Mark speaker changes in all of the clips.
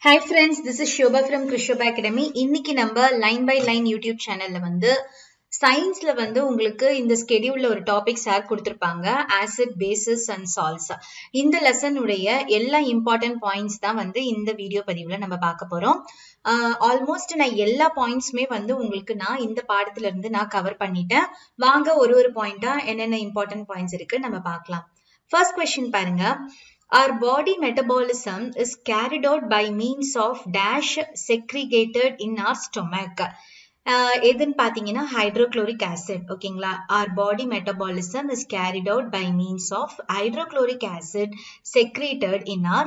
Speaker 1: Hi friends, this is Shobha from Krishobha Academy. இன்னைக்கு நம்ம line by line YouTube சேனல்ல சயின்ஸ்ல உங்களுக்கு இந்த ஸ்கெடியூல்ல ஒரு டாபிக் சார் கொடுத்திருப்பாங்க, ஆசிட் பேசிஸ் அண்ட் சால்ட்ஸ். இந்த லெசன் உடைய எல்லா இம்பார்ட்டன்ட் பாயிண்ட்ஸ் தான் இந்த வீடியோ பதிவுல நம்ம பார்க்க போறோம். ஆல்மோஸ்ட் நான் எல்லா பாயிண்ட்ஸுமே உங்களுக்கு நான் இந்த பாடத்துல இருந்து நான் கவர் பண்ணிட்டேன். வாங்க ஒரு பாயிண்டா என்னென்ன இம்பார்ட்டன்ட் பாயிண்ட்ஸ் இருக்கு நம்ம பார்க்கலாம். ஃபர்ஸ்ட் கொஸ்டின் பாருங்க. Our body metabolism is carried out by means of dash segregated in our stomach. எதுன்னு பாத்தீங்கன்னா hydrochloric acid. ஓகேங்களா? Our body metabolism is carried out by means of hydrochloric acid secreted in our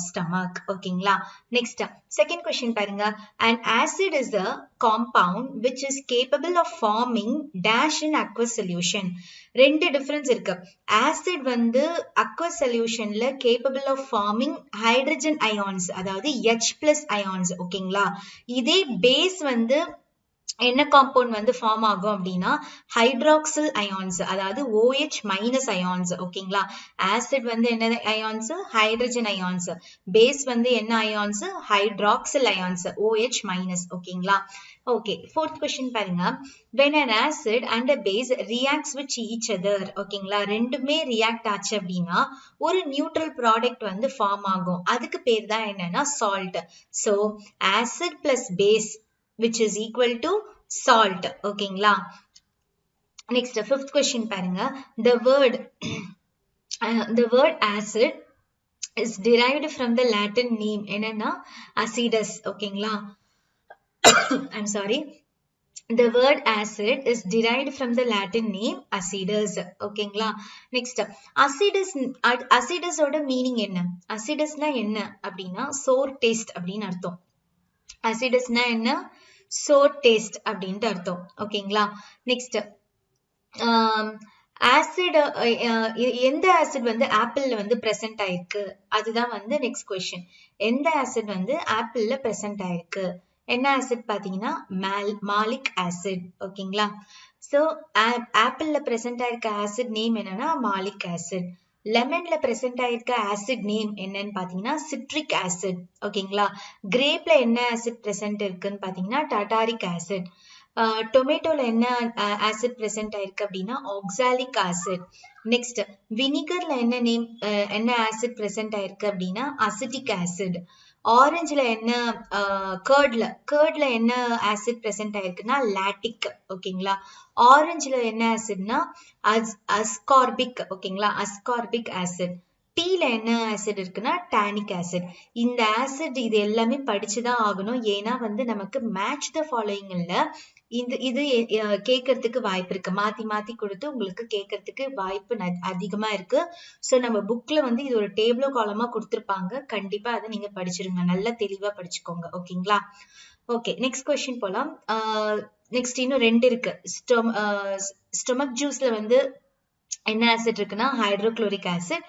Speaker 1: stomach. ஓகேங்களா? Next, second question பாருங்க. An acid is a compound which is capable of forming dash in aqueous solution. ரெண்டு difference இருக்கு. Acid aqueous solutionல capable of forming hydrogen ions, அதாவது H+ ions. ஓகேங்களா? இதே base என்ன compound form ஆகும் அப்படின்னா ஹைட்ராக்சில் அயான்ஸ், அதாவது OH- அயான்ஸ். ஓகேங்களா? ஆசிட் என்ன அயான்ஸ்? Hydrogen ions. பேஸ் என்ன அயான்ஸ்? Hydroxyl ions, OH-. ஓகேங்களா? ஓகே, ஃபோர்த் கொஸ்டின் பாருங்க. when an acid and a base reacts with each other, ஓகேங்களா, ரெண்டுமே ரியாக்ட் ஆச்சு அப்படின்னா ஒரு நியூட்ரல் ப்ராடக்ட் ஃபார்ம் ஆகும். அதுக்கு பேர் தான் என்னன்னா salt. So acid plus base which is equal to salt. ஓகேங்களா? next, fifth question பாருங்க. the word acid is derived from the Latin name என்னன்னா acidus. ஓகேங்களா? I'm sorry. The word acid is derived from the Latin name acidus. ஓகேங்களா? next, acidus ஓட meaning என்ன? acidusனா என்ன அப்படின்னா sour taste அப்படின்னு அர்த்தம். acidusனா என்ன? sour taste அப்படின்ட்டு அர்த்தம். ஓகேங்களா? நெக்ஸ்ட், ஆசிட் எந்த ஆசிட் ஆப்பிள்ல பிரசன்ட் ஆயிருக்கு? அதுதான் நெக்ஸ்ட் கொஸ்டின். எந்த ஆசிட் ஆப்பிள்ல பிரசன்ட் ஆயிருக்கு? என்ன ஆசிட் பாத்தீங்கன்னா மாலிக் ஆசிட். ஓகேங்களா? சோ ஆப்பிள்ல பிரசன்ட் ஆயிருக்க ஆசிட் நேம் என்னன்னா மாலிக் ஆசிட். லெமன்ல பிரசன்ட் ஆயிருக்க ஆசிட் நேம் என்னன்னு பாத்தீங்கன்னா சிட்ரிக் ஆசிட். ஓகேங்களா? கிரேப்ல என்ன ஆசிட் பிரசன்ட் இருக்குன்னு பாத்தீங்கன்னா டாட்டாரிக் ஆசிட். டொமேட்டோல என்ன ஆசிட் பிரசன்ட் ஆயிருக்கு அப்படின்னா ஆக்சாலிக் ஆசிட். நெக்ஸ்ட், வினிகர்ல என்ன ஆசிட் பிரசன்ட் ஆயிருக்கு அப்படின்னா அசிட்டிக் ஆசிட். ஆரஞ்சுல என்ன கர்ட்ல என்ன ஆசிட் பிரசன்ட் ஆயிருக்குன்னா லாக்டிக். ஓகேங்களா? ஆரஞ்சுல என்ன ஆசிட்னா அஸ்கார்பிக். ஓகேங்களா? Ascorbic acid. டீல என்ன ஆசிட் இருக்குன்னா டானிக் ஆசிட். இந்த ஆசிட் இது எல்லாமே படிச்சுதான் ஆகணும். ஏன்னா நமக்கு மேட்ச் த ஃபாலோயிங் இல்ல, இது கேட்கறதுக்கு வாய்ப்பு இருக்கு. மாத்தி மாத்தி கொடுத்து உங்களுக்கு கேட்கறதுக்கு வாய்ப்பு அதிகமா இருக்கு. சோ நம்ம புக்ல இது ஒரு டேபிளோ காலமா கொடுத்திருப்பாங்க. கண்டிப்பா அதை நீங்க படிச்சிருங்க, நல்லா தெளிவா படிச்சுக்கோங்க. ஓகேங்களா? ஓகே, நெக்ஸ்ட் கொஸ்டின் போலாம். நெக்ஸ்ட் இன்னும் ரெண்டு இருக்கு. ஸ்டொமக் ஜூஸ்ல என்ன ஆசிட் இருக்குன்னா ஹைட்ரோக்ளோரிக் ஆசிட்.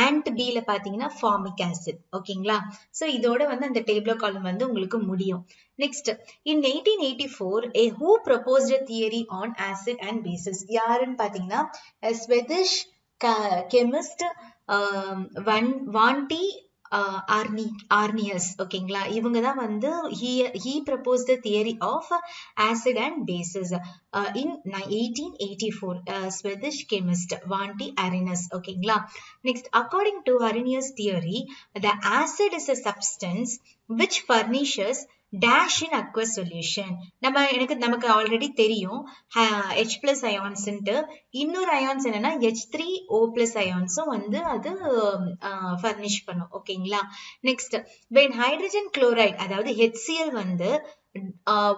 Speaker 1: அண்ட் பில பாத்தீங்கன்னா ஃபார்மிக் ஆசிட். ஓகேங்களா? சோ இதோட அந்த டேபிளோ காலம் உங்களுக்கு முடியும். Next, in 1884 who proposed a theory on acid and bases? யாருன்னு பாத்தீங்கன்னா ஸ்வெதிஷ் கெமிஸ்ட் வான்டி ஆர்னியஸ். ஓகேங்களா? இவங்க தான் he proposed the theory of acid and bases in 1884. Swedish chemist Vanti Arrhenius. ஓகேங்களா? next, according to Arrhenius theory, the acid is a substance which furnishes dash in aqueous solution. நமக்கு already தெரியும் H+ ions. இன்னொரு ions என்னன்னா H3O+ அயான்ஸும் அது furnish பண்ணும். ஓகேங்களா? Next, when hydrogen chloride அதாவது HCl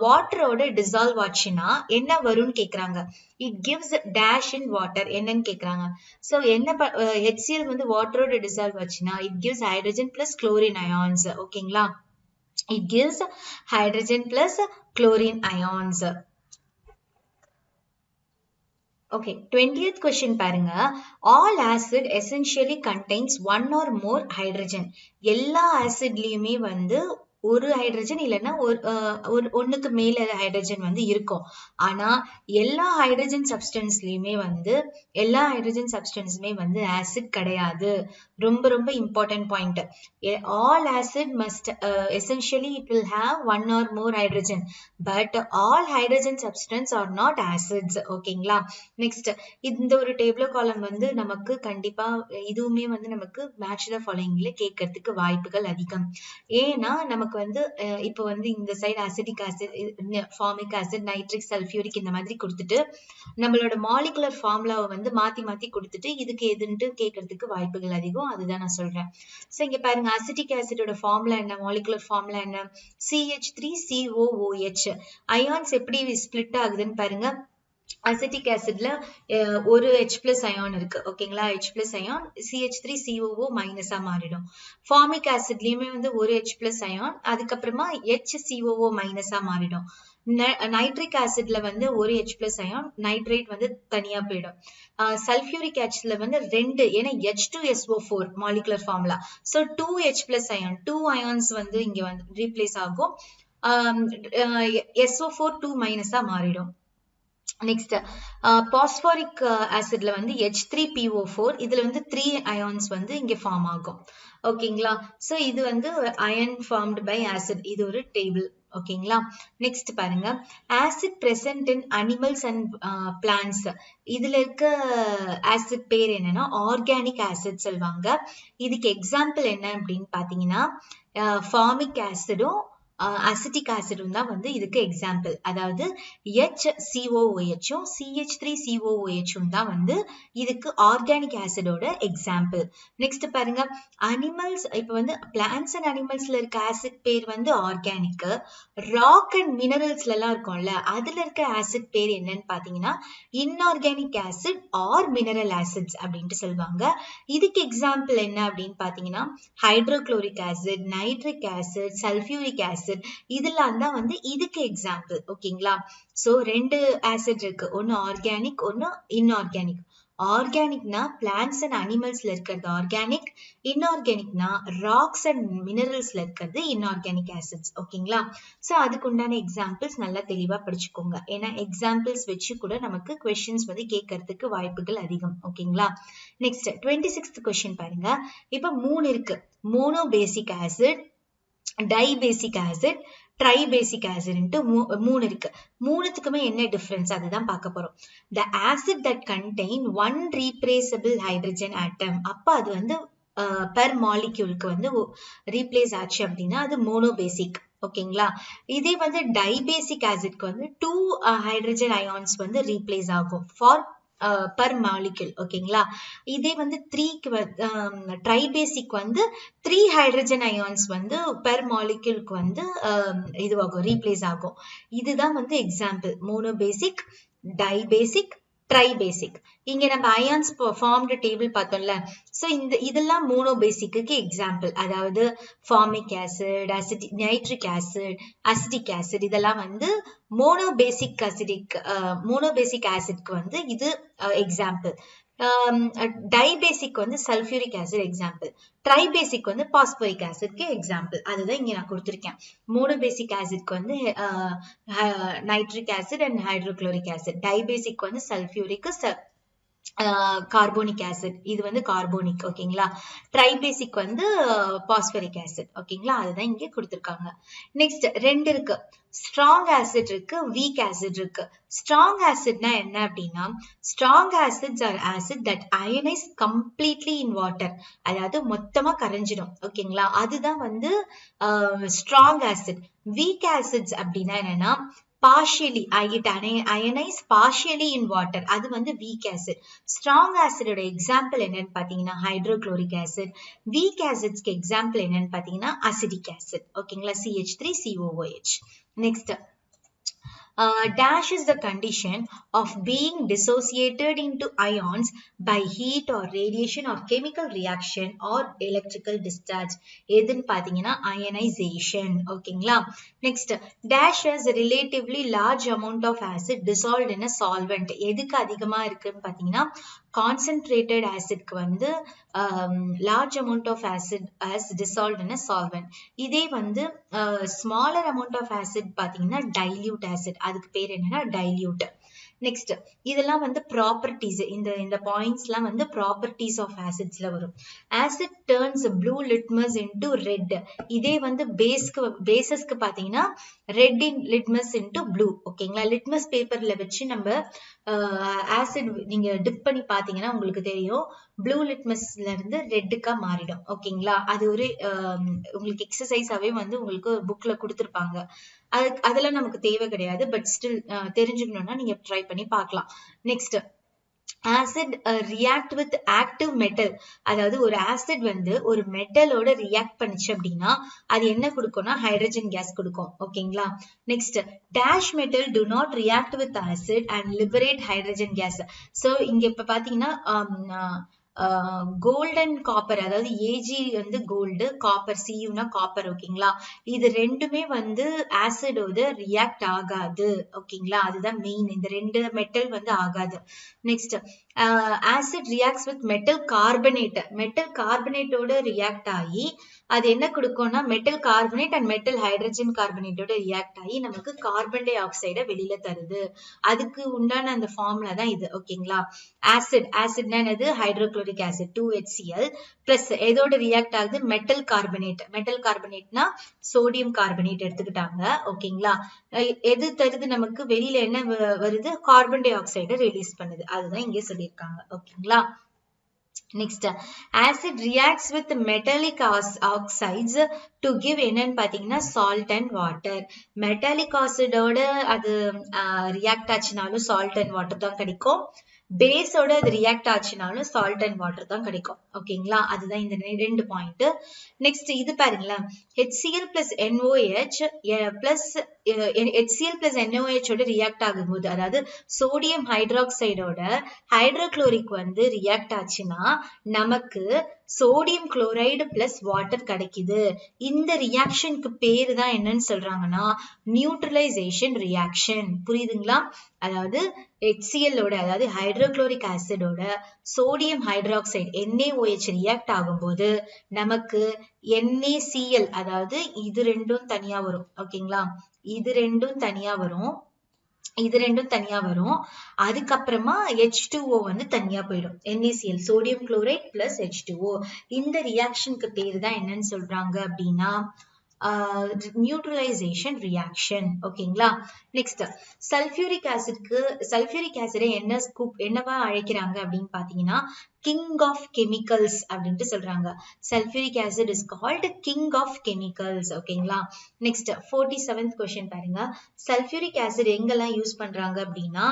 Speaker 1: வாட்டரோட டிசால்வ் ஆச்சுன்னா என்ன வரும்னு கேக்குறாங்க. it gives dash in water. என்னன்னு கேக்குறாங்க. சோ என்ன HCl வாட்டரோட டிசால்வ் ஆச்சுன்னா it gives hydrogen plus chlorine ions. ஓகேங்களா? it gives hydrogen plus chlorine ions. Okay, 20th question பாருங்க. all acid essentially contains one or more hydrogen. எல்லா ஆசிட்லயுமே ஒரு hydrogen இல்லைன்னா ஒண்ணுக்கு மேல ஹைட்ரஜன் வந்து இருக்கும். ஆனா எல்லா ஹைட்ரஜன் சப்ஸ்டன்ஸ்லயுமே வந்து ஆசிட் கிடையாது. ரொம்ப ரொம்ப important point. all acid must essentially it will have one or more hydrogen, but all hydrogen substance are not acids. ஓகேங்களா? நெக்ஸ்ட் இந்த ஒரு டேபிள் காலம் வந்து நமக்கு கண்டிப்பா இதுவுமே வந்து நமக்கு மேட்ச் த ஃபாலோயிங்ல கேட்கறதுக்கு வாய்ப்புகள் அதிகம். ஏன்னா நமக்கு வந்து இப்போ வந்து இந்த side acetic acid, formic acid, nitric, sulphuric இந்த மாதிரி கொடுத்துட்டு நம்மளோட மாலிகுலர் ஃபார்முலாவை வந்து மாத்தி மாத்தி கொடுத்துட்டு இதுக்கு எதுன்ட்டு கேட்கறதுக்கு வாய்ப்புகள் அதிகம். அதுதான் நான் சொல்றேன். சோ இங்க பாருங்க, அசிட்டிக் ஆசிடோட ஃபார்முலா என்ன, மாலிகுலர் ஃபார்முலா என்ன, CH3COOH. அயான்ஸ் எப்படி ஸ்பிளிட் ஆகுதுன்னு பாருங்க. அசிட்டிக் ஆசிட்ல ஒரு H+ அயான் இருக்கு. ஓகேங்களா? H+ அயான் CH3COO மைனஸா மாறிடும். ஃபார்மிக் ஆசிட்லயுமே வந்து ஒரு H+ அயான், அதுக்கப்புறமா HCOO மைனஸா மாறிடும். நைட்ரிக் ஆசிட்ல வந்து ஒரு H+ அயான், நைட்ரேட் வந்து தனியா போயிடும். சல்ஃபியூரிக் ஆசிட்ல வந்து 2, ஏன்னா H2SO4 molecular formula. So 2H+ ion, 2 ions வந்து இங்க வந்து ரீப்ளேஸ் ஆகும். SO4 2 மைனஸா மாறிடும். நெக்ஸ்ட் பாஸ்போரிக் ஆசிட்ல வந்து H3PO4, இதுல வந்து 3 அயான்ஸ் வந்து இங்க ஃபார்ம் ஆகும். ஓகேங்களா? சோ இது வந்து அயன் ஃபார்ம்டு பை ஆசிட். இது ஒரு டேபிள். ஓகேங்களா? நெக்ஸ்ட் பாருங்க, acid present in animals and plants. இதுல இருக்க ஆசிட் பேர் என்னன்னா ஆர்கானிக் ஆசிட் சொல்லுவாங்க. இதுக்கு எக்ஸாம்பிள் என்ன அப்படின்னு பாத்தீங்கன்னா ஃபார்மிக் ஆசிடும் அசிட்டிக் ஆசிடும் தான் வந்து இதுக்கு எக்ஸாம்பிள். அதாவது HCOOHும் CH3COOHும் தான் வந்து இதுக்கு ஆர்கானிக் ஆசிடோட எக்ஸாம்பிள். நெக்ஸ்ட் பாருங்க, அனிமல்ஸ், இப்ப வந்து பிளான்ட்ஸ் அண்ட் அனிமல்ஸ்ல இருக்க ஆசிட் பேர் வந்து ஆர்கானிக். ராக் அண்ட் மினரல்ஸ்ல எல்லாம் இருக்கும்ல, அதுல இருக்க ஆசிட் பேர் என்னன்னு பாத்தீங்கன்னா inorganic acid or mineral acids அப்படின்ட்டு சொல்லுவாங்க. இதுக்கு எக்ஸாம்பிள் என்ன அப்படின்னு பாத்தீங்கன்னா hydrochloric acid, nitric acid, sulphuric acid, இதெல்லாம் தான் வந்து இதுக்கு எக்ஸாம்பிள். ஓகேங்களா? சோ 2 ஆசிட் இருக்கு, ஒன்னு ஆர்கானிக், ஒன்னு இன்ஆர்கானிக். ஆர்கானிக்னா பிளான்ட்ஸ் அண்ட் அனிமல்ஸ்ல இருக்கிறது ஆர்கானிக், இன்ஆர்கானிக்னா ராக்ஸ் அண்ட் மினரல்ஸ்ல இருக்கிறது இன்ஆர்கானிக் ஆசிட்ஸ். ஓகேங்களா? சோ அதுக்கு உண்டான எக்ஸாம்பிள்ஸ் நல்லா தெளிவா படிச்சுக்கோங்க. ஏன்னா எக்ஸாம்பிள்ஸ் வச்சு கூட நமக்கு क्वेश्चंस வந்து கேட்கறதுக்கு வாய்ப்புகள் அதிகம். ஓகேங்களா? நெக்ஸ்ட் 26th क्वेश्चन பாருங்க. இப்ப 3 இருக்கு, mono basic acid, dibasic acid, tribasic acid 3 இருக்கு. மூணுத்துக்குமே என்ன டிஃபரன்ஸ் அதுதான் பார்க்க போறோம். The acid that contain one replaceable hydrogen atom, அப்ப அது வந்து பெர் மாலிக்யூலுக்கு வந்து ரீப்ளேஸ் ஆச்சு அப்படின்னா அது மோனோபேசிக். ஓகேங்களா? இதே வந்து டைபேசிக் ஆசிட்க்கு வந்து 2 ஹைட்ரஜன் அயான்ஸ் வந்து ரீப்ளேஸ் ஆகும் ஃபார் per molecule. ஓகேங்களா? இதே வந்து 3க்கு ட்ரைபேசிக் வந்து 3 ஹைட்ரஜன் அயான்ஸ் வந்து பெர் மாலிக்யூலுக்கு வந்து இதுவாகும், ரீப்ளேஸ் ஆகும். இதுதான் வந்து எக்ஸாம்பிள், மோனோபேசிக், டைபேசிக், ட்ரைபேசிக். இங்க நம்ம அயான்ஸ் ஃபார்ம்டு டேபிள் பார்த்தோம்ல, சோ இதெல்லாம் மோனோபேசிக்கு எக்ஸாம்பிள். அதாவது formic acid, nitric acid, acetic acid இதெல்லாம் வந்து மோனோபேசிக் ஆசிட்க்கு வந்து இது எக்ஸாம்பிள். டைபேசிக் வந்து சல்ஃபியூரிக் ஆசிட் எக்ஸாம்பிள், ட்ரைபேசிக் வந்து பாஸ்போரிக் ஆசிட்க்கு எக்ஸாம்பிள். அதுதான் இங்க நான் கொடுத்திருக்கேன். மோனோபேசிக் ஆசிட்க்கு வந்து nitric acid and hydrochloric acid, dibasic வந்து சல்ஃபியூரிக், கார்போனிக் ஆசிட், இது வந்து கார்போனிக். ஓகேங்களா? ட்ரைபேசிக் வந்து பாஸ்பரிக் ஆசிட். ஓகேங்களா? அதுதான் இங்க கொடுத்திருக்காங்க. நெக்ஸ்ட் 2 இருக்கு, ஸ்ட்ராங் ஆசிட் இருக்கு, வீக் ஆசிட் இருக்கு. ஸ்ட்ராங் ஆசிட்னா என்ன அப்படின்னா strong acids R acid that அயனைஸ் completely in water, அதாவது மொத்தமா கரைஞ்சிடும். ஓகேங்களா? அதுதான் வந்து ஸ்ட்ராங் ஆசிட். வீக் ஆசிட்ஸ் அப்படின்னா என்னன்னா partially it ionize partially in water, அது வந்து weak acid. strong acid ஓட எக்ஸாம்பிள் என்னன்னு பாத்தீங்கன்னா ஹைட்ரோகுளோரிக் ஆசிட். weak acidsக்கு எக்ஸாம்பிள் என்னன்னு பாத்தீங்கன்னா அசிட்டிக் ஆசிட். ஓகேங்களா? CH3COOH. Next dash is the condition of being dissociated into ions by heat or radiation or chemical reaction or electrical discharge. எதுன்னு பாத்தீங்கன்னா ionization. ஓகேங்களா? Next dash has a relatively large amount of acid dissolved in a solvent. எதுக்கு அதிகமா இருக்குன்னு பாத்தீங்கன்னா concentrated ஆசிட்க்கு வந்து large amount of acid as dissolved in a solvent. இதே வந்து smaller amount of acid பாத்தீங்கன்னா dilute acid, அதுக்கு பேர் என்னன்னா dilute. நெக்ஸ்ட் இதெல்லாம் வந்து ப்ராப்பர்ட்டிஸ், இந்த பாயிண்ட்ஸ்லாம் வந்து ப்ராப்பர்ட்டிஸ் ஆஃப் ஆசிட்ஸ்ல வரும். Acid turns blue litmus into red. இதே வந்து பேசஸ்க்கு பாத்தீங்கன்னா ரெட் இன் லிட்மஸ் இன்டு ப்ளூ. ஓகேங்களா, லிட்மஸ் பேப்பர்ல வச்சு நம்ம ஆசிட் நீங்க டிப் பண்ணி பாத்தீங்கன்னா உங்களுக்கு தெரியும், ப்ளூ லிட்மஸ்ல இருந்து ரெட்டுக்கா மாறிடும். ஓகேங்களா, அது ஒரு உங்களுக்கு எக்ஸசைஸாவே வந்து உங்களுக்கு புக்ல கொடுத்துருப்பாங்க. அதெல்லாம் நமக்கு தேவை கிடையாது, பட் ஸ்டில் தெரிஞ்சுக்கணும்னா நீங்க ட்ரை பண்ணி பார்க்கலாம். Next acid react with active metal. அதாவது ஒரு ஆசிட் வந்து ஒரு மெட்டலோட ரியாக்ட் பண்ணுச்சு அப்படின்னா அது என்ன கொடுக்கும்னா ஹைட்ரஜன் கேஸ் கொடுக்கும். ஓகேங்களா, next dash metal to not react with acid and liberate hydrogen case. So இங்க இப்ப பாத்தீங்கன்னா கோல்ட் அண்ட் காப்பர், அதாவது ஏஜி வந்து கோல்டு, காப்பர் சியூனா காப்பர். ஓகேங்களா, இது ரெண்டுமே வந்து ஆசிடோட ரியாக்ட் ஆகாது. ஓகேங்களா, அதுதான் மெயின், இந்த ரெண்டு மெட்டல் வந்து ஆகாது. Next acid reacts with metal carbonate. Metal கார்பனேட்டோட ரியாக்ட் ஆகி அது என்ன கொடுக்கும்னா metal carbonate and metal hydrogen கார்பனேட்டோட ரியாக்ட் ஆகி நமக்கு கார்பன் டை ஆக்சைடை வெளியில தருது. அதுக்கு உண்டான அந்த ஃபார்முலா தான் இது. ஓகேங்களா, ஆசிட்னா என்னது, ஹைட்ரோக்ளோரிக் ஆசிட் 2HCl பிளஸ் எதோட ரியாக்ட் ஆகுது, மெட்டல் கார்பனேட். மெட்டல் கார்பனேட்னா சோடியம் கார்பனேட் எடுத்துக்கிட்டாங்க. ஓகேங்களா, எது தருது நமக்கு வெளியில, என்ன வருது, கார்பன் டை ஆக்சைடை ரிலீஸ் பண்ணுது. அதுதான் இங்கே சொல்லியிருக்காங்க. ஓகேங்களா, next acid reacts with metallic oxides to give என்னன்னு பாத்தீங்கன்னா சால்ட் அண்ட் வாட்டர். மெட்டாலிக் ஆசிடோட அது ரியாக்ட் ஆச்சுனாலும் சால்ட் அண்ட் வாட்டர் தான் கிடைக்கும். பேஸோட அது ரியாக்ட் ஆச்சுனாலும் சால்ட் அண்ட் வாட்டர் தான் கிடைக்கும். ஓகேங்களா, அதுதான் இந்த ரெண்டு பாயிண்ட். நெக்ஸ்ட் இது பாருங்களேன், HCl plus NOH plus HCl plus NOH ஓட ரியாக்ட் ஆகும்போது, அதாவது சோடியம் ஹைட்ராக்சைடோட ஹைட்ரோக்ளோரிக் வந்து ரியாக்ட் ஆச்சுன்னா நமக்கு சோடியம் குளோரைடு பிளஸ் வாட்டர் கிடைக்குது. இந்த ரியாக்ஷனுக்கு பேரு தான் என்னன்னு சொல்றாங்கன்னா நியூட்ரலைசேஷன் ரியாக்ஷன். புரியுதுங்களா, அதாவது HCl ஓட, அதாவது ஹைட்ரோக்ளோரிக் ஆசிடோட சோடியம் ஹைட்ராக்சைடு NaOH ரியாக்ட் ஆகும்போது நமக்கு NaCl, அதாவது இது ரெண்டும் தனியா வரும். ஓகேங்களா, இது ரெண்டும் தனியா வரும். அதுக்கப்புறமா H2O வந்து தனியா போயிடும். NaCl sodium chloride plus H2O. இந்த ரியாக்ஷனுக்கு பேரு தான் என்னன்னு சொல்றாங்க அப்படின்னா நியூட்ரலைசேஷன் ரியாக்ஷன். ஓகேங்களா, நெக்ஸ்ட் சல்பியூரிக் ஆசிடை என்னவா அழைக்கிறாங்க அப்படின்னு பாத்தீங்கன்னா கிங் ஆஃப் கெமிக்கல்ஸ் அப்படின்ட்டு சொல்றாங்க. Sulphuric acid is called king of chemicals. ஓகேங்களா, நெக்ஸ்ட் 47th கொஸ்டின் பாருங்க. சல்பியூரிக் ஆசிட் எங்கெல்லாம் யூஸ் பண்றாங்க அப்படின்னா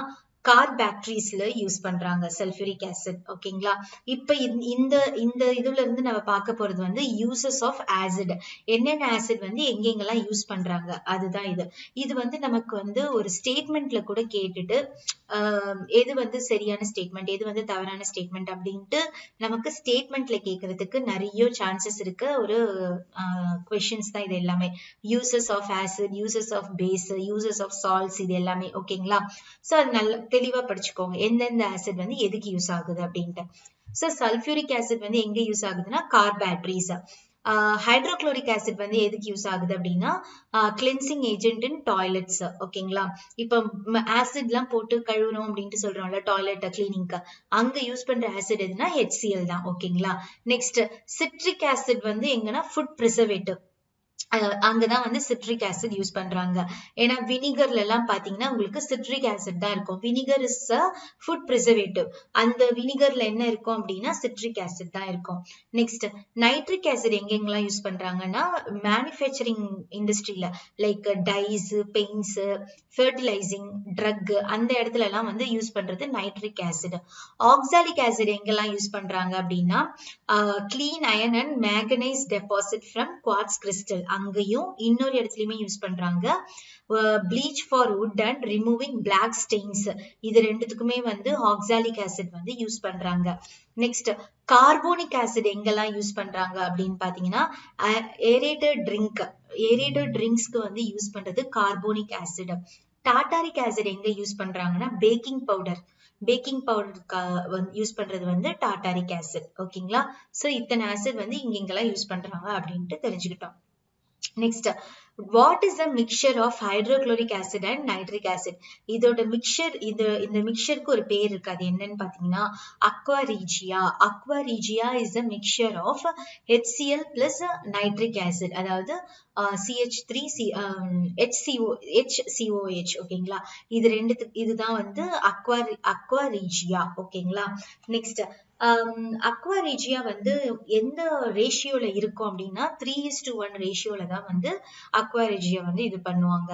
Speaker 1: கார் பேட்டரிஸ்ல யூஸ் பண்றாங்க சல்பியூரிக் ஆசிட். ஓகேங்களா, இப்ப இந்த இதுல இருந்து நம்ம பார்க்க போறது வந்து யூசஸ் ஆஃப் ஆசிட். என்னென்ன ஆசிட் வந்து எங்கெங்கெல்லாம் யூஸ் பண்றாங்க அதுதான் இது வந்து நமக்கு வந்து ஒரு ஸ்டேட்மெண்ட்ல கூட கேட்டுட்டு எது வந்து சரியான ஸ்டேட்மெண்ட், எது வந்து தவறான ஸ்டேட்மெண்ட் அப்படின்ட்டு நமக்கு ஸ்டேட்மெண்ட்ல கேட்கறதுக்கு நிறைய சான்சஸ் இருக்கு. ஒரு கொஸ்டின்ஸ் தான் இது எல்லாமே. Uses of acid, uses of base, uses of salts, இது எல்லாமே. ஓகேங்களா, சோ அது நல்ல தெளிவா படிச்சுக்கோங்க எந்தெந்த ஆசிட் வந்து எதுக்கு யூஸ் ஆகுது அப்படின்ட்டு. சோ சல்பியூரிக் ஆசிட் வந்து எங்க யூஸ் ஆகுதுன்னா கார் பேட்டரிஸ். ஹைட்ரோக்ளோரிக் ஆசிட் வந்து எதுக்கு யூஸ் ஆகுது அப்படின்னா கிளென்சிங் ஏஜென்ட் இன் டாய்லெட்ஸ். ஓகேங்களா, இப்ப ஆசிட் எல்லாம் போட்டு கழுவுறோம் அப்படின்ட்டு சொல்றோம்ல டாய்லெட் கிளீனிங்க்கு, அங்க யூஸ் பண்ற ஆசிட் எதுனா HCl தான். ஓகேங்களா, நெக்ஸ்ட் சிட்ரிக் ஆசிட் வந்து எங்கன்னா ஃபுட் ப்ரிசர்வேட்டிவ், அங்கதான் வந்து சிட்ரிக் ஆசிட் யூஸ் பண்றாங்க. ஏன்னா வினிகர்ல எல்லாம் பாத்தீங்கன்னா உங்களுக்கு சிட்ரிக் ஆசிட் தான் இருக்கும். Vinegar is a food preservative. அந்த வினிகர்ல என்ன இருக்கும் அப்படின்னா சிட்ரிக் ஆசிட் தான் இருக்கும். நெக்ஸ்ட் நைட்ரிக் ஆசிட் எங்கெங்கெல்லாம் யூஸ் பண்றாங்கன்னா மேனுஃபேக்சரிங் இண்டஸ்ட்ரியில, like dyes, paints, fertilising, drug, அந்த இடத்துல எல்லாம் வந்து யூஸ் பண்றது நைட்ரிக் ஆசிட். ஆக்சாலிக் ஆசிட் எங்கெல்லாம் யூஸ் பண்றாங்க அப்படின்னா clean iron and manganese deposit from quartz crystal, அங்கேயும் இன்னொரு இடத்துலயுமே யூஸ் பண்றாங்க. Bleach for wood and removing black stains, இது ரெண்டுத்துக்குமே வந்து ஆக்சாலிக் ஆசிட் வந்து யூஸ் பண்றாங்க. நெக்ஸ்ட் கார்போனிக் ஆசிட் எங்கெல்லாம் யூஸ் பண்றாங்க அப்படின்னு பாத்தீங்கன்னா ஏரேட்டட் ட்ரிங்க்ஸ்க்கு வந்து யூஸ் பண்றது கார்போனிக் ஆசிட். டார்டாரிக் ஆசிட் எங்க யூஸ் பண்றாங்கன்னா baking powder, baking powder use பண்றது வந்து டாட்டாரிக் ஆசிட். ஓகேங்களா? சோ இத்தனை ஆசிட் வந்து இங்கெல்லாம் யூஸ் பண்றாங்க அப்படின்ட்டு தெரிஞ்சுக்கிட்டோம். Next, what is the mixture of hydrochloric acid and nitric acid? இதோட மிக்சர் இந்த மிக்சருக்கு ஒரு பேர் இருக்கு. அது என்னன்னு பாத்தீங்கன்னா aqua regia. Aqua regia is a mixture of HCl plus nitric acid. அதாவது HCOH. ஓகேங்களா? இதுதான் வந்து aqua regia. ஓகேங்களா? நெக்ஸ்ட் aqua regia வந்து எந்த ரேஷியோல இருக்கும் அப்படின்னா 3:1 ரேஷியோல தான் வந்து aqua regia வந்து இது பண்ணுவாங்க.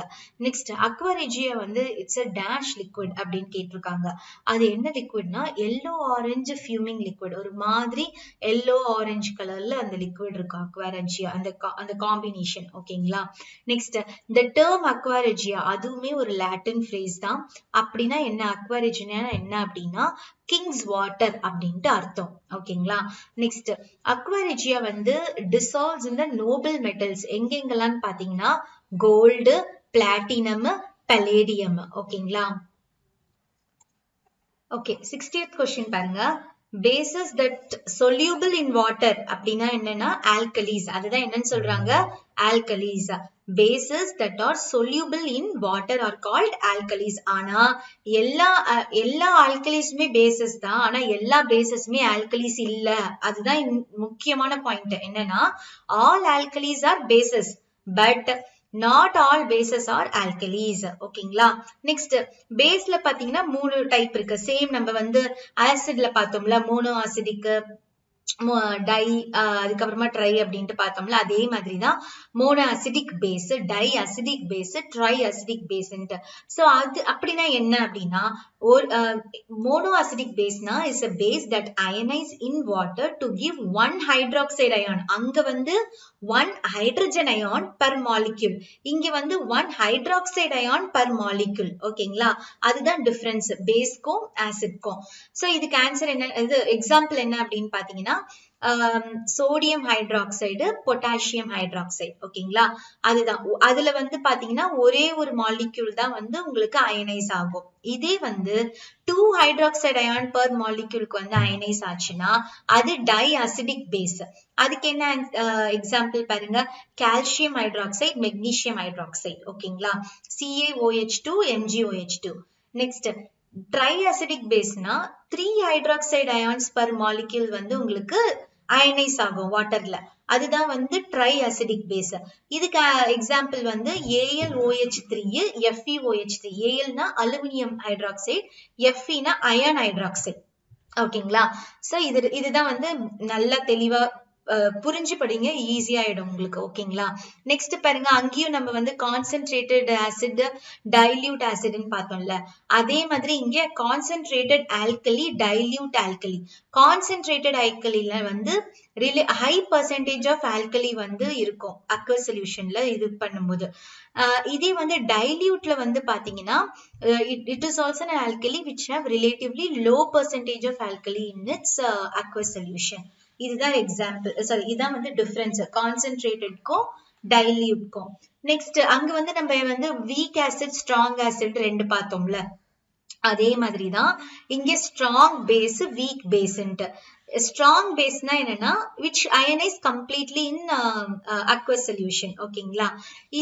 Speaker 1: நெக்ஸ்ட் aqua regia வந்து இட்ஸ் a dash liquid அப்படின்னு கேட்டிருக்காங்க. அது என்ன லிக்விட்னா yellow orange fuming liquid. ஒரு மாதிரி yellow orange கலர்ல அந்த லிக்விட் இருக்கும் aqua regia, அந்த காம்பினேஷன். ஓகேங்களா? நெக்ஸ்ட் இந்த டேர்ம் aqua regia அதுவுமே ஒரு லாட்டின் ஃப்ரேஸ் தான். அப்படின்னா என்ன, aqua regia என்ன அப்படின்னா கிங்ஸ் வாட்டர் அப்படின்ட்டு அர்த்தம். ஓகேங்களா? நெக்ஸ்ட் aqua regia வந்து dissolves in the noble metals. எங்கெங்கெல்லாம் பாத்தீங்கன்னா கோல்டு, பிளாட்டினம், பலேடியம். ஓகேங்களா? ஓகே, 60th கொஸ்டின் பாருங்க. bases that soluble in water அப்படின்னா என்னன்னா alkalis. அதுதான் என்னன்னு சொல்றாங்க, alkalis. bases that are soluble in water are called alkalis. ஆனா எல்லா alkalisமே bases தான். ஆனா எல்லா basesமே alkalis இல்ல. அதுதான் முக்கியமான பாயிண்ட். என்னன்னா all alkalis are bases but not all bases are alkalis. ஓகேங்களா? நெக்ஸ்ட் பேஸ்ல பாத்தீங்கன்னா 3 டைப் இருக்கு. சேம் நம்ம வந்து ஆசிட்ல பார்த்தோம்ல, மோனோ ஆசிடிக், டை, அதுக்கப்புறமா ட்ரை அப்படின்ட்டு பார்த்தோம்ல, அதே மாதிரிதான் mono acidic base, di acidic base, tri acidic base. So அது அப்படின்னா என்ன அப்படின்னா மோனோ அசிடிக் பேஸ்னா is a base that ionize in water to give one hydroxide ion. அங்க வந்து one hydrogen ion per molecule, இங்க வந்து one hydroxide ion per molecule. ஓகேங்களா? அதுதான் டிஃபரன்ஸ் பேஸ்க்கும் ஆசிட்க்கும். சோ இதுக்கு ஆன்சர் என்ன, இது எக்ஸாம்பிள் என்ன அப்படின்னு பாத்தீங்கன்னா சோடியம் ஹைட்ராக்சைடு, பொட்டாசியம் ஹைட்ராக்சைடு. ஓகேங்களா? அதுதான். அதுல வந்து பாத்தீங்கன்னா ஒரே ஒரு மாலிக்யூல் தான் வந்து உங்களுக்கு அயனைஸ் ஆகும். இதே வந்து 2 ஹைட்ராக்சைடு அயான் பெர் மாலிக்யூலுக்கு வந்து அயனைஸ் ஆச்சுன்னா அது டை அசிடிக் பேஸ். அதுக்கு என்ன எக்ஸாம்பிள் பாருங்க, கால்சியம் ஹைட்ராக்சைடு, மெக்னீசியம் ஹைட்ராக்சைடு. ஓகேங்களா? CaOH2, MgOH2. Next try acidic பேஸ்னா 3 ஹைட்ராக்சைடு அயான்ஸ் பெர் மாலிக்யூல் வந்து உங்களுக்கு அயனைஸ் ஆகும் வாட்டர்ல. அதுதான் வந்து ட்ரை அசிடிக் பேஸ். இதுக்கு எக்ஸாம்பிள் வந்து AlOH3, FeOH3. Alனா அலுமினியம் ஹைட்ராக்சைடு, Feனா அயன் ஹைட்ராக்சைடு. ஓகேங்களா? சோ இதுதான் வந்து நல்லா தெளிவா புரிஞ்சு படிங்க, ஈஸியா ஆயிடும் உங்களுக்கு. ஓகேங்களா? நெக்ஸ்ட் பாருங்க, அங்கேயும் நம்ம வந்து கான்சென்ட்ரேட்டட் ஆசிட், டைல்யூட் ஆசிட்னு பார்த்தோம்ல, அதே மாதிரி இங்க concentrated alkali, dilute alkali. Concentrated ஆல்கலில வந்து ஹை பர்சன்டேஜ் ஆஃப் ஆல்கலி வந்து இருக்கும் அக்வஸ் சொல்யூஷன்ல இது பண்ணும்போது. இதே வந்து டைல்யூட்ல வந்து பாத்தீங்கன்னா it is also an alkali which have relatively low percentage of alkali in its aqueous solution. இதுதான் எக்ஸாம்பிள், சாரி இதான் வந்து டிஃபரன்ஸ் கான்சென்ட்ரேட்டட்க்கும் டைல்யூட்க்கும். நெக்ஸ்ட் அங்க வந்து நம்ம வந்து வீக் ஆசிட், ஸ்ட்ராங் ஆசிட் ரெண்டு பார்த்தோம்ல, அதே மாதிரிதான் இங்க ஸ்ட்ராங் பேஸ், வீக் பேஸ்ன்ட்டு. ஸ்ட்ராங் பேஸ்னா என்னன்னா which ionize completely in aqueous solution. ஓகேங்களா?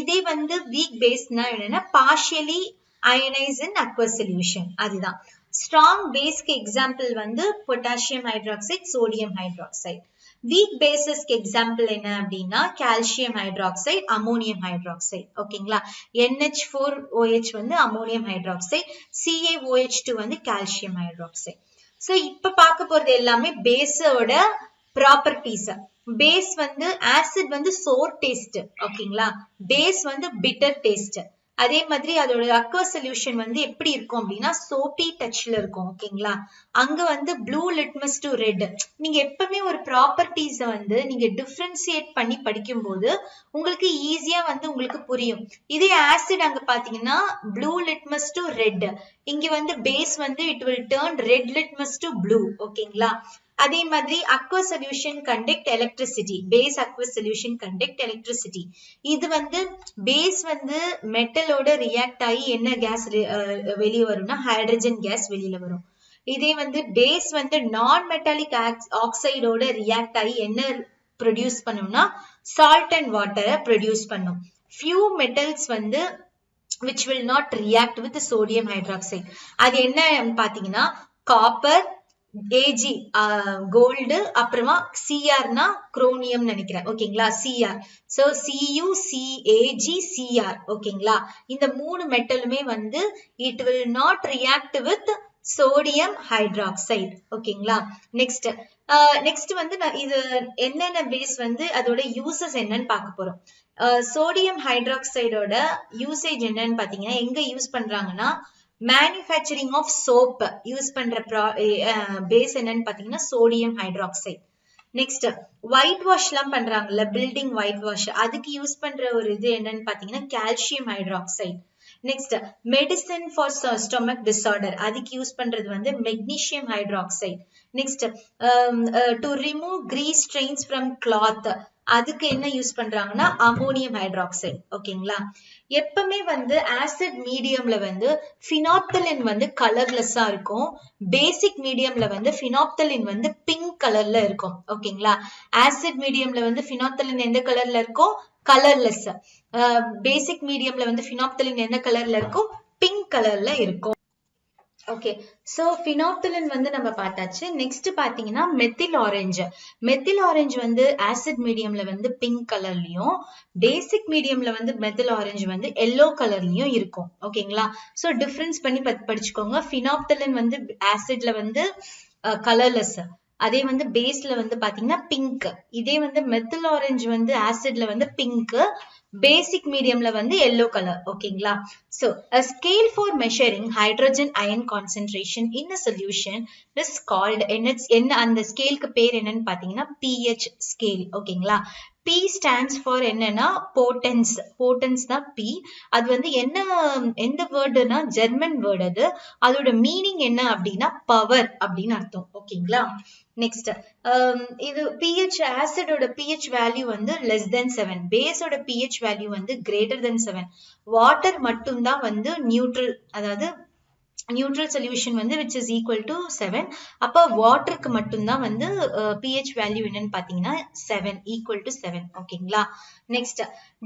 Speaker 1: இதே வந்து வீக் பேஸ்னா என்னன்னா partially ionize in aqueous solution. அதுதான் ஸ்ட்ராங் பேஸ்க்கு எக்ஸாம்பிள் வந்து potassium hydroxide, sodium hydroxide. Weak பேசஸ்க்கு எக்ஸாம்பிள் என்ன அப்படின்னா கால்சியம் ஹைட்ராக்சைடு, அமோனியம் ஹைட்ராக்சைடு. ஓகேங்களா? NH4OH வந்து அமோனியம் ஹைட்ராக்சைடு, CaOH2 வந்து கால்சியம் ஹைட்ராக்சைடு. சோ இப்ப பார்க்க போறது எல்லாமே பேஸோட ப்ராப்பர்ட்டிஸ். பேஸ் வந்து ஆசிட் வந்து சோர் டேஸ்ட். ஓகேங்களா? பேஸ் வந்து பிட்டர் டேஸ்ட். அதே மாதிரி அதோட அக்வஸ் சொல்யூஷன் வந்து எப்படி இருக்கும் அப்படின்னா சோப்பி டச்ல இருக்கும். ஓகேங்களா? அங்க வந்து ப்ளூ லிட்மஸ் டு ரெட். நீங்க எப்பவுமே ஒரு ப்ராப்பர்ட்டிஸ வந்து நீங்க டிஃபரன்சியேட் பண்ணி படிக்கும் போது உங்களுக்கு ஈஸியா வந்து உங்களுக்கு புரியும். இதே ஆசிட் அங்க பாத்தீங்கன்னா ப்ளூ லிட்மஸ் டு ரெட், இங்க வந்து பேஸ் வந்து it will turn red litmus to blue. ஓகேங்களா? அதே மாதிரி aqueous solution conduct electricity, base aqueous solution conduct electricity. இது வந்து பேஸ் வந்து மெட்டலோட ரியாக்ட் ஆகி என்ன கேஸ் வெளியே வரும்னா ஹைட்ரஜன் கேஸ் வெளியில வரும். இதே வந்து பேஸ் வந்து நான் மெட்டாலிக் ஆக்சைடோட ரியாக்ட் ஆகி என்ன ப்ரொடியூஸ் பண்ணும்னா சால்ட் அண்ட் வாட்டரை ப்ரொடியூஸ் பண்ணும். ஃபியூ மெட்டல்ஸ் வந்து which will not react with the sodium hydroxide. அது என்ன பாத்தீங்கன்னா காப்பர், Ag கோல்டு, அப்புறமா Cr குரோனியம் நினைக்கிறேன். ஓகேங்களா, Cr. So Cu, Cag, Cr. ஓகேங்களா, இந்த மூணு மெட்டலுமே வந்து it will not react with sodium hydroxide. ஓகேங்களா. நெக்ஸ்ட் வந்து இது என்னென்ன பேஸ் வந்து அதோட யூசஸ் என்னன்னு பார்க்க போறோம். சோடியம் ஹைட்ராக்சைடோட யூசேஜ் என்னன்னு பாத்தீங்கன்னா எங்க யூஸ் பண்றாங்கன்னா மேனுஃபேக்சரிங் ஆஃப் சோப் யூஸ் பண்ற பேஸ் என்னன்னு பாத்தீங்கன்னா sodium hydroxide. Next white wash எல்லாம் பண்றாங்கல்ல, பில்டிங் ஒயிட் வாஷ், அதுக்கு யூஸ் பண்ற ஒரு இது என்னன்னு பாத்தீங்கன்னா calcium hydroxide. Next medicine for stomach disorder, அதுக்கு யூஸ் பண்றது வந்து magnesium hydroxide. Next to remove grease strains from cloth, அதுக்கு என்ன யூஸ் பண்றாங்கன்னா அமோனியம் ஹைட்ராக்சைடு. ஓகேங்களா. எப்பவுமே வந்து ஆசிட் மீடியம்ல வந்து பினாப்தலின் வந்து கலர்லெஸ்ஸா இருக்கும், பேசிக் மீடியம்ல வந்து பினாப்தலின் வந்து பிங்க் கலர்ல இருக்கும். ஓகேங்களா. ஆசிட் மீடியம்ல வந்து பினாப்தலின் எந்த கலர்ல இருக்கும், கலர்லெஸ். பேசிக் மீடியம்ல வந்து பினாப்தலின் என்ன கலர்ல இருக்கும், பிங்க் கலர்ல இருக்கும். ஓகே, சோ பினாப்தலின் வந்து நம்ம பார்த்தாச்சு. நெக்ஸ்ட் பாத்தீங்கன்னா மெத்தில் ஆரஞ்சு. மெத்தில் ஆரஞ்சு வந்து ஆசிட் மீடியம்ல வந்து பிங்க் கலர்லயும், பேசிக் மீடியம்ல வந்து மெத்தில் ஆரஞ்சு வந்து எல்லோ கலர்லயும் இருக்கும். ஓகேங்களா. சோ டிஃபரன்ஸ் பண்ணி படிச்சுக்கோங்க. பினாப்தலின் வந்து ஆசிட்ல வந்து கலர்லெஸ், அதே வந்து பேஸ்ல வந்து பாத்தீங்கன்னா பிங்க். இதே வந்து மெத்தில் ஆரஞ்சு வந்து ஆசிட்ல வந்து பிங்க், பேசிக் மீடியம்ல வந்து எல்லோ கலர். ஓகேங்களா. So a scale for measuring hydrogen ion concentration in a solution is called என்ன அந்த ஸ்கேலுக்கு பேர் என்னன்னு பாத்தீங்கன்னா pH scale. ஓகேங்களா. P stands for என்னன்னா potence. potence தான் P. அது வந்து எந்த வேர்டுனா ஜெர்மன் வேர்டு. அது அதோட மீனிங் என்ன அப்படின்னா பவர் அப்படின்னு அர்த்தம். ஓகேங்களா. நெக்ஸ்ட் இது pH ஆசிடோட pH வேல்யூ வந்து less than 7, பேஸோட pH வேல்யூ வந்து greater than 7. வாட்டர் மட்டும்தான் வந்து நியூட்ரல், அதாவது நியூட்ரல் சொல்யூஷன் வந்து which is equal to 7. அப்ப வாட்டருக்கு மட்டும்தான் வந்து pH வேல்யூ என்னன்னு பாத்தீங்கன்னா 7, equal to 7. ஓகேங்களா. Next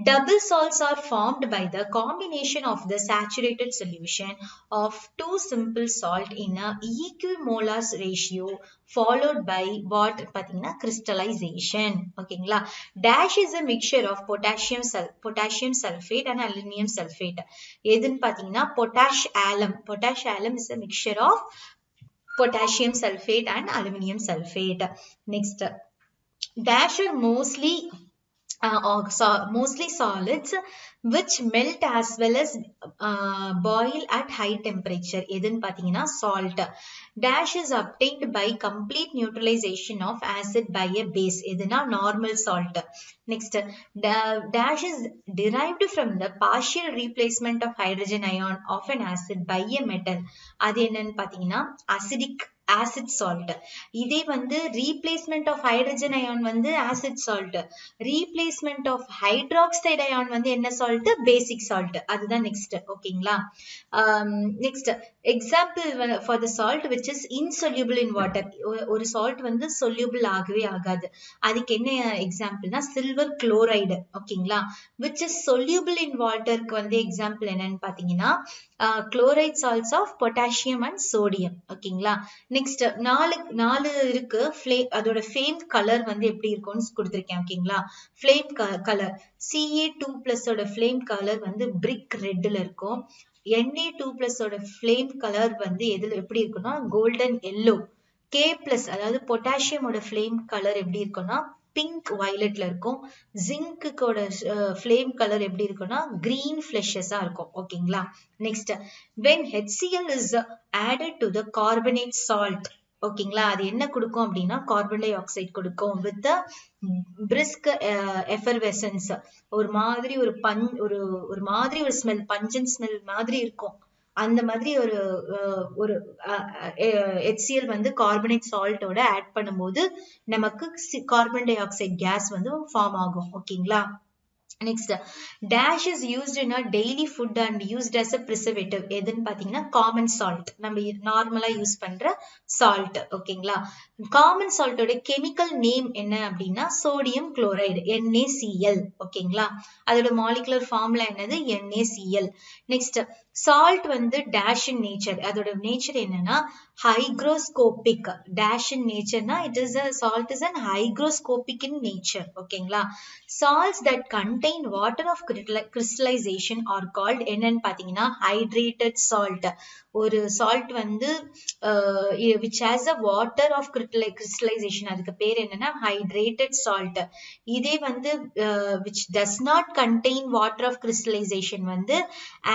Speaker 1: double salts are formed by the combination of the saturated solution of two simple salt in a equimolar ratio followed by what பாத்தீங்கன்னா crystallization. ஓகேங்களா. dash is a mixture of potassium sulfate and aluminum sulfate. எதுன்னு பாத்தீங்கன்னா potash alum is a mixture of potassium sulfate and aluminum sulfate. Next, dash are mostly solids which melt as well as boil at high temperature. எதுன்னு பாத்தீங்கன்னா salt. dash is obtained by complete neutralization of acid by a base. எதுனா normal salt. next, dash is derived from the partial replacement of hydrogen ion of an acid by a metal. அது என்னன்னு பாத்தீங்கன்னா acid salt. இதே வந்து replacement of hydrogen ion வந்து acid salt, replacement of hydroxide ion வந்து என்ன salt, basic salt. அதுதான் next. ஓகேங்களா. next, example for the salt which is insoluble in water. ஒரு salt வந்து soluble ஆகவே ஆகாது, அதுக்கு என்ன எக்ஸாம்பிள்னா சில்வர் குளோரைடு. ஓகேங்களா. which is soluble in water க்கு வந்து எக்ஸாம்பிள் என்னன்னு பாத்தீங்கன்னா chloride salts of potassium and sodium. ஓகேங்களா. நெக்ஸ்ட் நாலு இருக்கு. அதோட flame கலர் வந்து எப்படி இருக்கும்னு கொடுத்திருக்கேன். ஓகேங்களா. flame கலர் Ca2+ ஓட flame கலர் வந்து brick ரெட்ல இருக்கும். Na2+ ஓட flame கலர் வந்து எதுல எப்படி இருக்குன்னா கோல்டன் எல்லோ. K+, அதாவது பொட்டாசியமோட flame கலர் எப்படி இருக்குன்னா பிங்க் வயலட்ல இருக்கும். ஜிங்க்கோட flame கலர் எப்படி இருக்குன்னா green fleshes-ஆ இருக்கும். ஓகேங்களா. Next, when HCl is added to the carbonate salt. ஓகேங்களா. அது என்ன கொடுக்கும் அப்படின்னா கார்பன் டை ஆக்சைடு கொடுக்கும் with the brisk effervescence. ஒரு மாதிரி ஒரு மாதிரி ஒரு ஸ்மெல், பஞ்சன் ஸ்மெல் மாதிரி இருக்கும். அந்த மாதிரி ஒரு HCl வந்து கார்பனேட் சால்ட்டோட ஆட் பண்ணும்போது நமக்கு கார்பன் டை ஆக்சைடு கேஸ் வந்து ஃபார்ம் ஆகும். ஓகேங்களா. Next, dash is used in a daily food and used as a preservative. எதுன்னு பாத்தீங்கன்னா common salt. நம்ம நார்மலா யூஸ் பண்ற salt. ஓகேங்களா? common salt ஓட chemical name என்ன அப்படின்னா sodium chloride, NaCl. ஓகேங்களா? அதோட molecular formula என்னது? NaCl. Next, salt வந்து dash in nature. அதோட nature என்னன்னா hygroscopic. Dash in nature னா salt is an hygroscopic in nature. ஓகேங்களா? Salts that contain water of crystallization are called என்னன்னு பாத்தீங்கன்னா hydrated salt. ஒரு salt வந்து which has a water of crystallization, அதுக்கு பேர் என்னன்னா hydrated salt. இதே வந்து which does not contain water of crystallization வந்து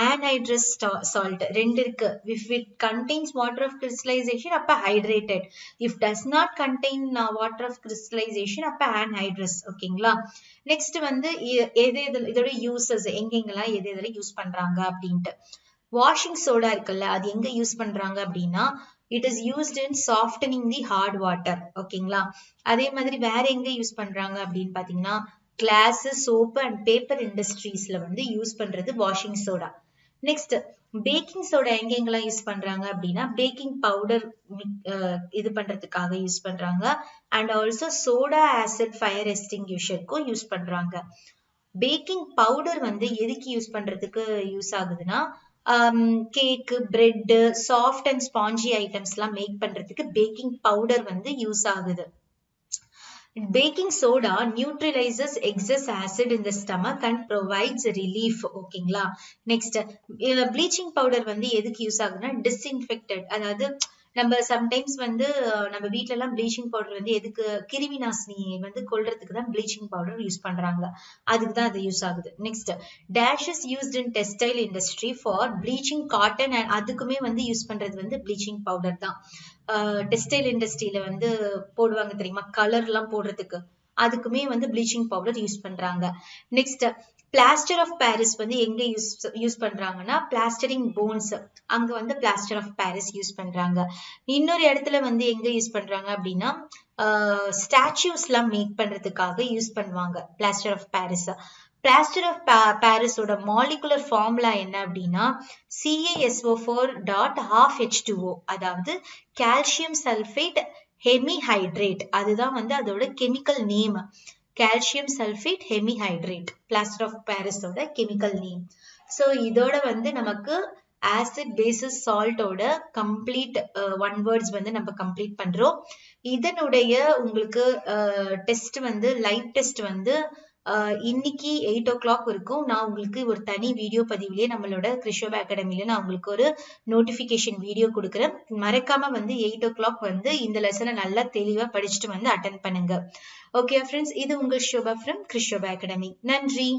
Speaker 1: anhydrous salt. ரெண்டு இருக்கு. If it contains water of crystallization அப்ப hydrated, if does not contain water of crystallization அப்ப anhydrous. ஓகேங்களா? நெக்ஸ்ட் வந்து இதோட யூசஸ் எங்கெங்கெல்லாம் எது யூஸ் பண்றாங்க அப்படின்ட்டு. வாஷிங் சோடா இருக்குல்ல, அது எங்க யூஸ் பண்றாங்க அப்படின்னா it is used in softening the hard water. ஓகேங்களா? அதே மாதிரி வேற எங்க யூஸ் பண்றாங்க அப்படின்னு பாத்தீங்கன்னா கிளாஸ், சோப்பு அண்ட் பேப்பர் இண்டஸ்ட்ரீஸ்ல வந்து யூஸ் பண்றது washing soda. Next, baking soda எங்கெங்கெல்லாம் யூஸ் பண்றாங்க அப்படின்னா பேக்கிங் பவுடர் இது பண்றதுக்காக யூஸ் பண்றாங்க. And also soda acid fire எக்ஸ்டிங்யூஷருக்கும் யூஸ் பண்றாங்க. பேக்கிங் பவுடர் வந்து எதுக்கு யூஸ் பண்றதுக்கு யூஸ் ஆகுதுன்னா cake, bread, soft and spongy items எல்லாம் மேக் பண்றதுக்கு பேக்கிங் பவுடர் வந்து யூஸ் ஆகுது. Baking soda neutralizes excess acid in the stomach and provides relief. ஓகேங்களா? நெக்ஸ்ட், ப்ளீச்சிங் பவுடர் வந்து எதுக்கு யூஸ் ஆகுதுன்னா டிஸ்இன்ஃபெக்டட். அதாவது நம்ம சம்டைம்ஸ் வந்து நம்ம வீட்ல எல்லாம் ப்ளீச்சிங் பவுடர் வந்து எதுக்கு கிருமி நாசினி வந்து கொல்றதுக்கு தான் ப்ளீச்சிங் பவுடர் யூஸ் பண்றாங்க. அதுக்கு தான் அது யூஸ் ஆகுது. Next, dash is used in textile industry for bleaching cotton. அதுக்குமே வந்து யூஸ் பண்றது வந்து ப்ளீச்சிங் பவுடர் தான். டெக்ஸ்டைல் இண்டஸ்ட்ரியில வந்து போடுவாங்க தெரியுமா, கலர் எல்லாம் போடுறதுக்கு, அதுக்குமே வந்து ப்ளீச்சிங் பவுடர் யூஸ் பண்றாங்க. நெக்ஸ்ட், பிளாஸ்டர் ஆஃப் பாரிஸ் வந்து எங்க யூஸ் பண்றாங்கன்னா பிளாஸ்டரிங் போன்ஸ், அங்க வந்து பிளாஸ்டர் ஆஃப் பாரிஸ் யூஸ் பண்றாங்க. இன்னொரு இடத்துல வந்து எங்க யூஸ் பண்றாங்க அப்படின்னா ஸ்டாச்சுஸ் எல்லாம் மேக் பண்றதுக்காக யூஸ் பண்ணுவாங்க plaster of Paris. Plaster of பாரிஸோட மாலிகுலர் ஃபார்முலா என்ன அப்படின்னா CaSO4.12H2O, அதாவது கால்சியம் சல்ஃபேட் ஹெமிஹைட்ரேட். அதுதான் வந்து அதோட chemical name. Calcium sulphate hemihydrate plaster of பாரிஸோட கெமிக்கல் நேம். ஸோ இதோட வந்து நமக்கு ஆசிட், பேசிஸ், சால்ட்டோட கம்ப்ளீட் ஒன் வேர்ட்ஸ் வந்து நம்ம கம்ப்ளீட் பண்றோம். இதனுடைய உங்களுக்கு டெஸ்ட் வந்து லைவ் டெஸ்ட் வந்து இன்னைக்கு 8 o'clock இருக்கும். நான் உங்களுக்கு ஒரு தனி வீடியோ பதிவிலேயே நம்மளோட கிறிஷோபா அகாடமில நான் உங்களுக்கு ஒரு நோட்டிபிகேஷன் வீடியோ கொடுக்குறேன். மறக்காம வந்து 8 o'clock வந்து இந்த லெசனை நல்லா தெளிவா படிச்சுட்டு வந்து அட்டென்ட் பண்ணுங்க. ஓகே ஃப்ரெண்ட்ஸ், இது உங்கள் ஷோபா ஃப்ரம் கிறிஷோபா அகாடமி. நன்றி.